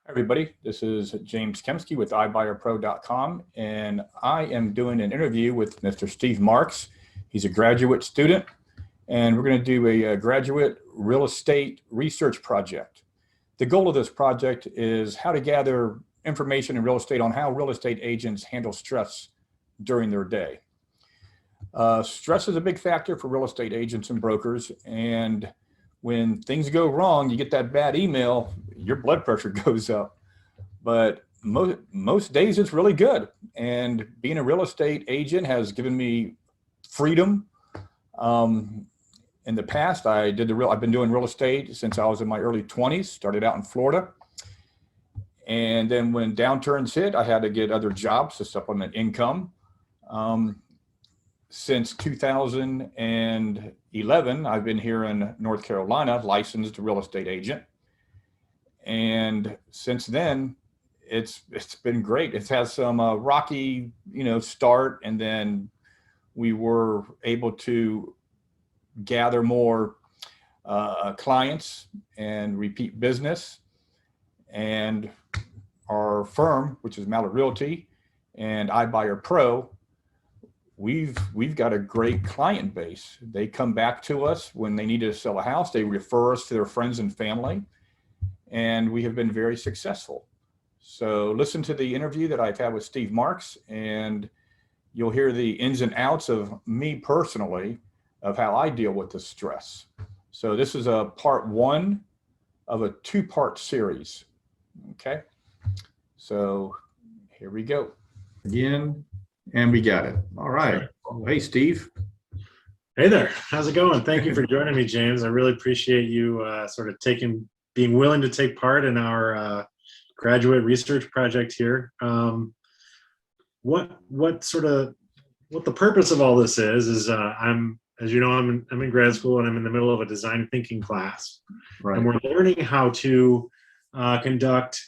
Everybody, this is James Kemsky with iBuyerPro.com, and I am doing an interview with Mr. Steve Marks. He's a graduate student, and we're going to do a graduate real estate research project. The goal of this project is how to gather information in real estate on how real estate agents handle stress during their day. Stress is a big factor for real estate agents and brokers, and when things go wrong, you get that bad email, your blood pressure goes up. But most days it's really good. And being a real estate agent has given me freedom. In the past, I've been doing real estate since I was in my early 20s, started out in Florida. And then when downturns hit, I had to get other jobs to supplement income. Since 2011, I've been here in North Carolina, licensed real estate agent. And since then, it's been great. It has some rocky, start, and then we were able to gather more clients and repeat business. And our firm, which is Mallard Realty and iBuyer Pro, we've got a great client base. They come back to us when they need to sell a house. They refer us to their friends and family, and we have been very successful. So listen to the interview that I've had with Steve Marks, and you'll hear the ins and outs of me personally of how I deal with the stress. So this is a part one of a two-part series. Okay, so here we go. Again. And we got it. All right. Hey, Steve. Hey there. How's it going? Thank you for joining me, James. I really appreciate you being willing to take part in our graduate research project here. What the purpose of all this is I'm in grad school, and I'm in the middle of a design thinking class. Right. And we're learning how to conduct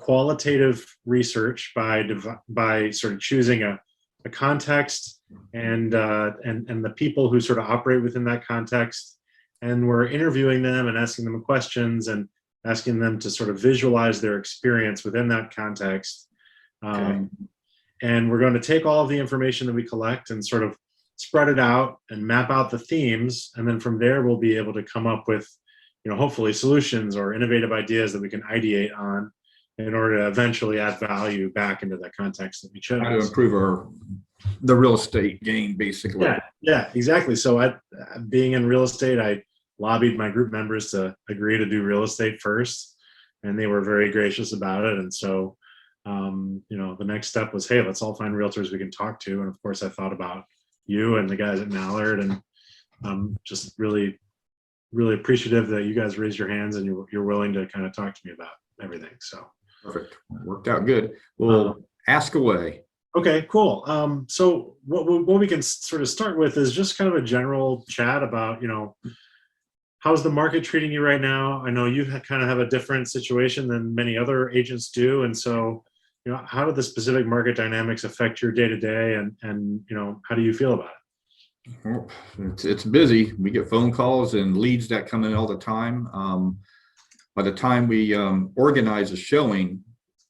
qualitative research by sort of choosing a context and the people who sort of operate within that context, and we're interviewing them and asking them questions and asking them to sort of visualize their experience within that context. Okay. And we're going to take all of the information that we collect and sort of spread it out and map out the themes, and then from there we'll be able to come up with, hopefully solutions or innovative ideas that we can ideate on in order to eventually add value back into that context that we chose. How to improve the real estate game, basically. Yeah, exactly. So being in real estate, I lobbied my group members to agree to do real estate first, and they were very gracious about it. And so, the next step was, hey, let's all find realtors we can talk to. And of course, I thought about you and the guys at Mallard, and I'm just really, really appreciative that you guys raised your hands and you're willing to kind of talk to me about everything. So. Perfect. Worked out good. Well, ask away. Okay, cool. So what we can sort of start with is just kind of a general chat about, how's the market treating you right now? I know you kind of have a different situation than many other agents do. And so, how do the specific market dynamics affect your day-to-day, and how do you feel about it? It's busy. We get phone calls and leads that come in all the time. By the time we organize a showing,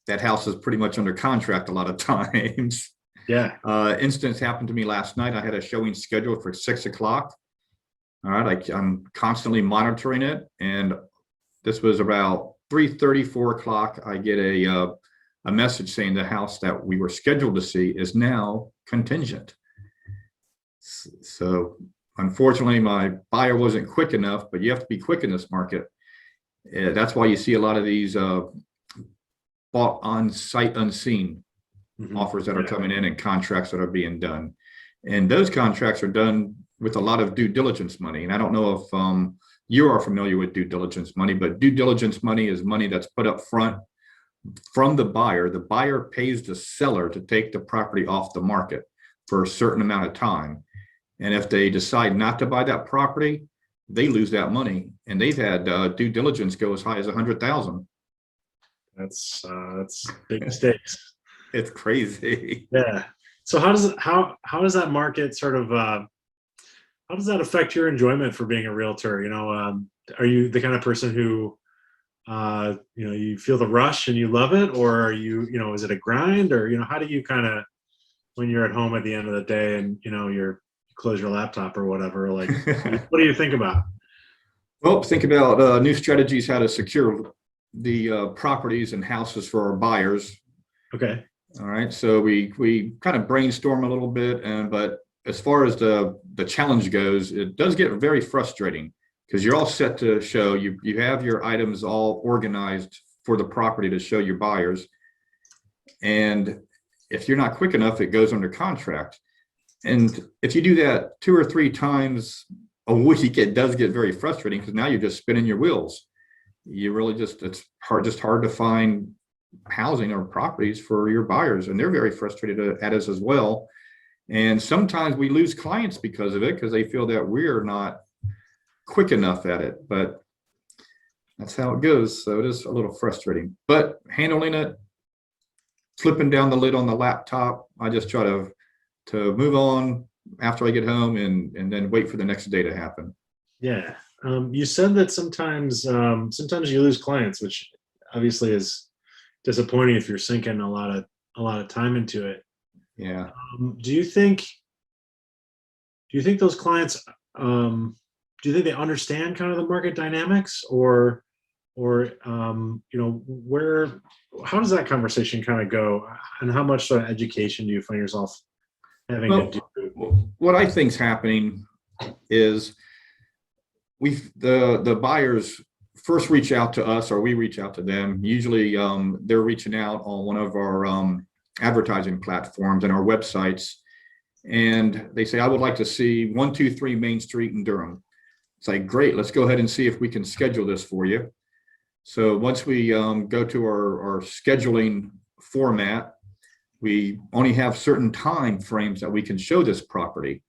that house is pretty much under contract a lot of times. Yeah. Instance happened to me last night. I had a showing scheduled for 6 o'clock. All right, I'm constantly monitoring it, and this was about 3:30, 4 o'clock. I get a message saying the house that we were scheduled to see is now contingent. So unfortunately, my buyer wasn't quick enough, but you have to be quick in this market. That's why you see a lot of these bought on sight unseen offers that are coming in and contracts that are being done. And those contracts are done with a lot of due diligence money. And I don't know if you are familiar with due diligence money, but due diligence money is money that's put up front from the buyer. The buyer pays the seller to take the property off the market for a certain amount of time. And if they decide not to buy that property, they lose that money, and they've had due diligence go as high as 100,000. That's big mistakes. It's crazy. Yeah. So how does that market sort of how does that affect your enjoyment for being a realtor? Are you the kind of person who you feel the rush and you love it, or are is it a grind, or, how do you kind of, when you're at home at the end of the day and, you close your laptop or whatever, like, what do you think about? Well, think about new strategies how to secure the properties and houses for our buyers. Okay. All right, so we kind of brainstorm a little bit, but as far as the challenge goes, it does get very frustrating because you're all set to show. You have your items all organized for the property to show your buyers, and if you're not quick enough, it goes under contract. And if you do that 2 or 3 times a week, it does get very frustrating because now you're just spinning your wheels. You really it's hard to find housing or properties for your buyers, and they're very frustrated at us as well. And sometimes we lose clients because of it, because they feel that we're not quick enough at it. But that's how it goes. So it is a little frustrating, but handling it, flipping down the lid on the laptop, I just try to move on after I get home and then wait for the next day to happen. Yeah. You said that sometimes you lose clients, which obviously is disappointing if you're sinking a lot of time into it. Yeah. Do you think those clients, do you think they understand kind of the market dynamics, or how does that conversation kind of go, and how much sort of education do you find yourself having to do? What I think's happening is the buyers first reach out to us, or we reach out to them. Usually they're reaching out on one of our advertising platforms and our websites, and they say, I would like to see 123 Main Street in Durham. It's like, great, let's go ahead and see if we can schedule this for you. So once we go to our scheduling format, we only have certain time frames that we can show this property,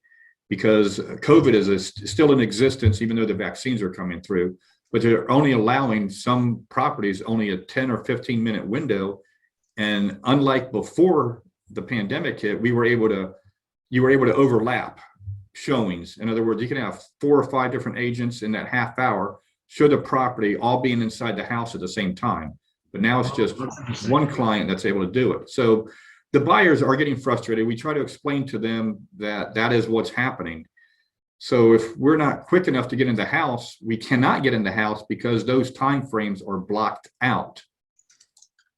because COVID is still in existence, even though the vaccines are coming through, but they're only allowing some properties only a 10 or 15-minute window. And unlike before the pandemic hit, you were able to overlap showings. In other words, you can have 4 or 5 different agents in that half hour show the property, all being inside the house at the same time. But now it's just one client that's able to do it. So the buyers are getting frustrated. We try to explain to them that is what's happening. So if we're not quick enough to get in the house, we cannot get in the house because those time frames are blocked out.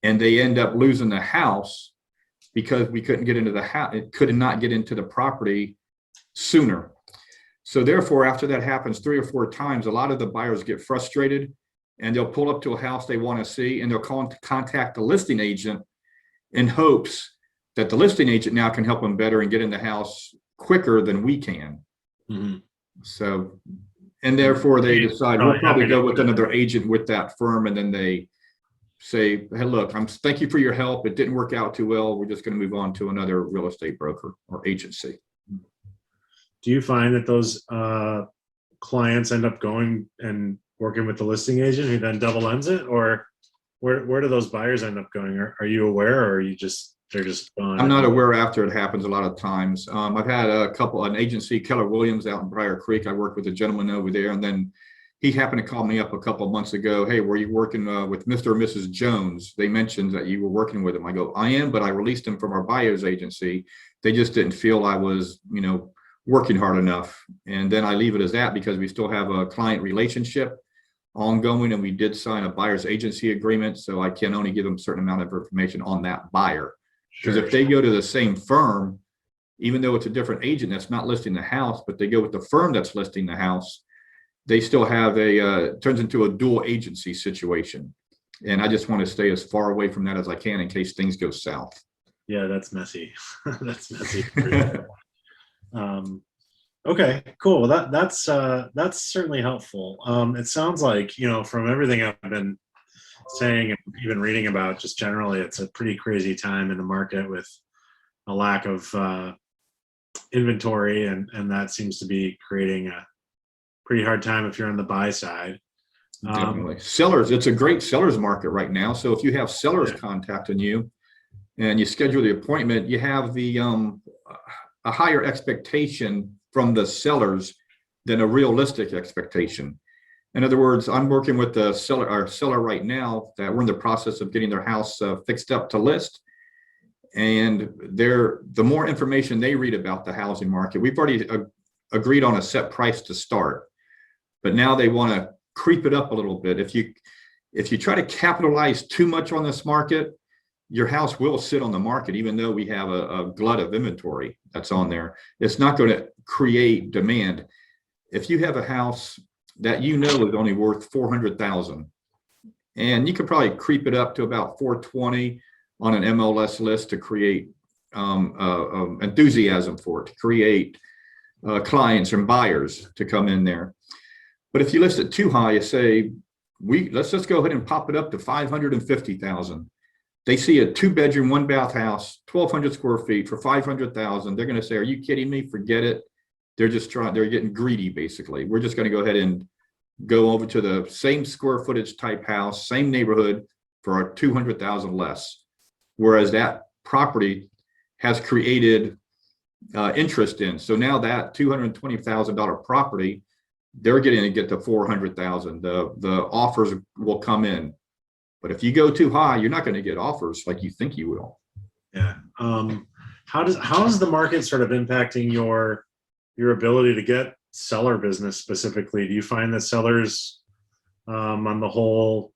And they end up losing the house because we couldn't get into the house. It could not get into the property sooner. So therefore, after that happens 3 or 4 times, a lot of the buyers get frustrated, and they'll pull up to a house they want to see, and they'll contact the listing agent in hopes that the listing agent now can help them better and get in the house quicker than we can. Mm-hmm. So, and therefore they decide we'll probably go with another agent with that firm, and then they say, hey, look, thank you for your help. It didn't work out too well. We're just going to move on to another real estate broker or agency. Do you find that those clients end up going and working with the listing agent who then double ends it, or where do those buyers end up going? Are you aware, or are you they're just gone? I'm not aware after it happens a lot of times. I've had an agency, Keller Williams, out in Briar Creek. I worked with a gentleman over there, and then he happened to call me up a couple of months ago. Hey, were you working with Mr. or Mrs. Jones? They mentioned that you were working with him. I go, I am, but I released him from our buyer's agency. They just didn't feel I was, working hard enough. And then I leave it as that, because we still have a client relationship ongoing, and we did sign a buyer's agency agreement. So I can only give them a certain amount of information on that buyer. Because if they go to the same firm, even though it's a different agent that's not listing the house, but they go with the firm that's listing the house, they still have turns into a dual agency situation. And I just want to stay as far away from that as I can in case things go south. Yeah, that's messy. That's messy. Okay, cool. Well, that's certainly helpful. It sounds like, from everything I've been saying and even reading about, just generally, it's a pretty crazy time in the market with a lack of inventory, and that seems to be creating a pretty hard time if you're on the buy side. Definitely. Sellers, it's a great seller's market right now. So if you have sellers contacting you and you schedule the appointment, you have a higher expectation from the sellers than a realistic expectation. In other words, I'm working with the seller, our seller right now, that we're in the process of getting their house fixed up to list. And the more information they read about the housing market, we've already agreed on a set price to start, but now they want to creep it up a little bit. If you try to capitalize too much on this market, your house will sit on the market, even though we have a glut of inventory that's on there. It's not going to create demand. If you have a house that you know is only worth 400,000, and you could probably creep it up to about 420 on an MLS list to create enthusiasm for it, to create clients and buyers to come in there. But if you list it too high, you say, let's just go ahead and pop it up to 550,000. They see a 2-bedroom, 1-bath house, 1,200 square feet for 500,000. They're going to say, "Are you kidding me? Forget it." They're getting greedy, basically. We're just going to go ahead and go over to the same square footage type house, same neighborhood for 200,000 less. Whereas that property has created interest in. So now that $220,000 property, they're getting to get to 400,000. The offers will come in. But if you go too high, you're not going to get offers like you think you will. Yeah. How is the market sort of impacting your ability to get seller business specifically? Do you find that sellers, on the whole,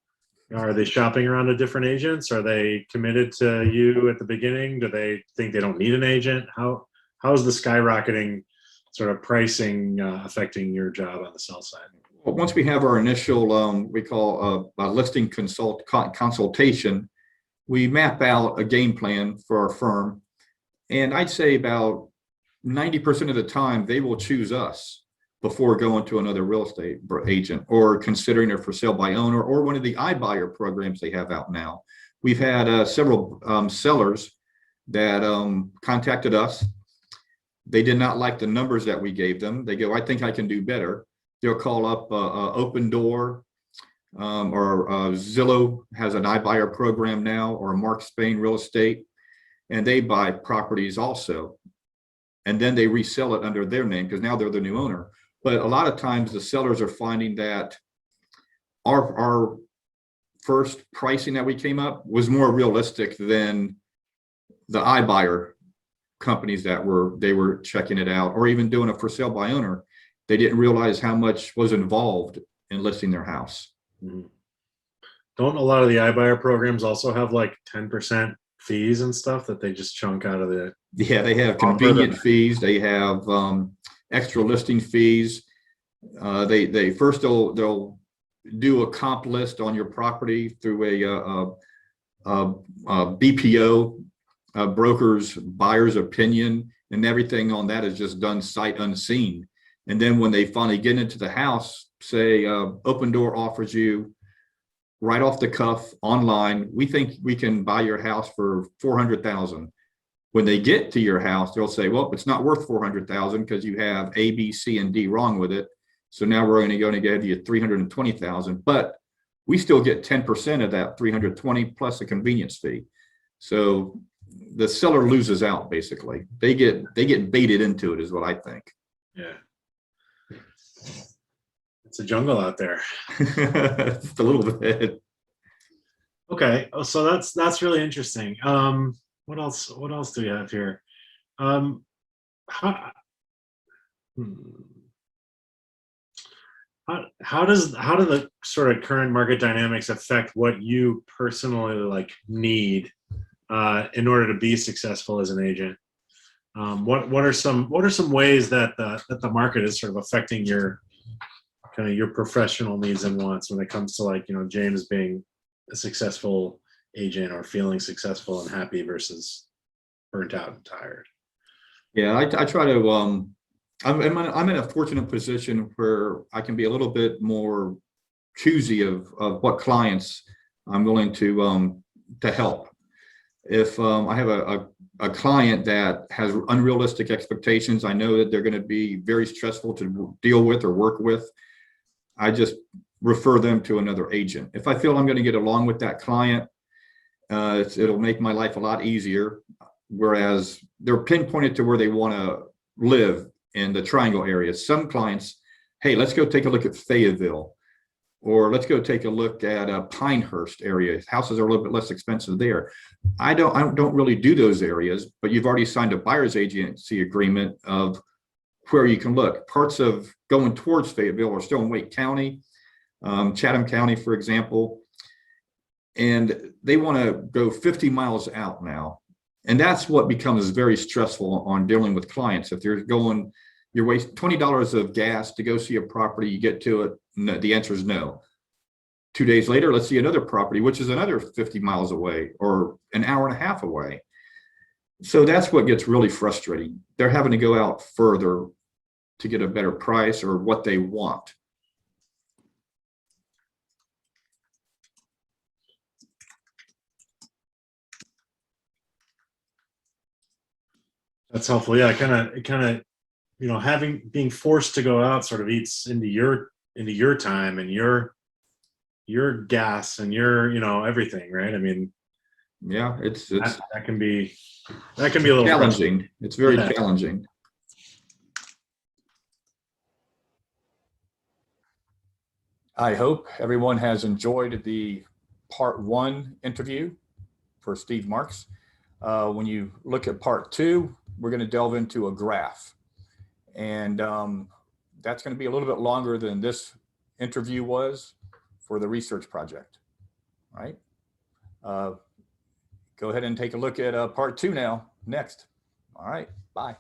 are they shopping around to different agents? Are they committed to you at the beginning? Do they think they don't need an agent? How is the skyrocketing sort of pricing affecting your job on the sell side? Well, once we have our initial, we call a listing consultation, we map out a game plan for our firm. And I'd say about 90% of the time, they will choose us before going to another real estate agent or considering it for sale by owner or one of the iBuyer programs they have out now. We've had several sellers that contacted us. They did not like the numbers that we gave them. They go, "I think I can do better." They'll call up Opendoor, or Zillow has an iBuyer program now, or Mark Spain Real Estate, and they buy properties also. And then they resell it under their name because now they're the new owner. But a lot of times the sellers are finding that our first pricing that we came up was more realistic than the iBuyer companies that they were checking it out or even doing a for sale by owner. They didn't realize how much was involved in listing their house. Mm-hmm. Don't a lot of the iBuyer programs also have like 10% fees and stuff that they just chunk out of the? Yeah, they have convenient fees. They have extra listing fees. They first they'll do a comp list on your property through a BPO, broker's buyer's opinion, and everything on that is just done sight unseen. And then when they finally get into the house, say Opendoor offers you right off the cuff online, "We think we can buy your house for 400,000. When they get to your house, they'll say, "Well, it's not worth 400,000 because you have A, B, C, and D wrong with it. So now we're only going to give you 320,000, but we still get 10% of that 320 plus a convenience fee." So the seller loses out, basically. They get baited into it, is what I think. Yeah. It's a jungle out there. Just a little bit. Okay, so that's really interesting. What else do we have here? How do the sort of current market dynamics affect what you personally like need in order to be successful as an agent? What are some ways that the market is sort of affecting your kind of your professional needs and wants when it comes to, like, James being a successful agent or feeling successful and happy versus burnt out and tired? Yeah, I try to I'm in a fortunate position where I can be a little bit more choosy of what clients I'm willing to help. If I have a client that has unrealistic expectations, I know that they're going to be very stressful to deal with or work with, I just refer them to another agent. If I feel I'm going to get along with that client, it'll make my life a lot easier. Whereas they're pinpointed to where they want to live in the Triangle area. Some clients, "Hey, let's go take a look at Fayetteville." Or let's go take a look at a Pinehurst area. Houses are a little bit less expensive there. I don't really do those areas, but you've already signed a buyer's agency agreement of where you can look. Parts of going towards Fayetteville are still in Wake County, Chatham County, for example, and they want to go 50 miles out now. And that's what becomes very stressful on dealing with clients. If you're wasting $20 of gas to go see a property, you get to it, no, the answer is no. 2 days later, let's see another property, which is another 50 miles away or an hour and a half away. So that's what gets really frustrating. They're having to go out further to get a better price or what they want. That's helpful. Yeah, it kind of, you know, being forced to go out sort of eats into your time and your gas and your, you know, everything, right? I mean, Yeah, that can be a little challenging. It's very challenging. I hope everyone has enjoyed the part 1 interview for Steve Marks. When you look at part 2, we're going to delve into a graph. And that's going to be a little bit longer than this interview was for the research project, right? Go ahead and take a look at part 2 now, next. All right, bye.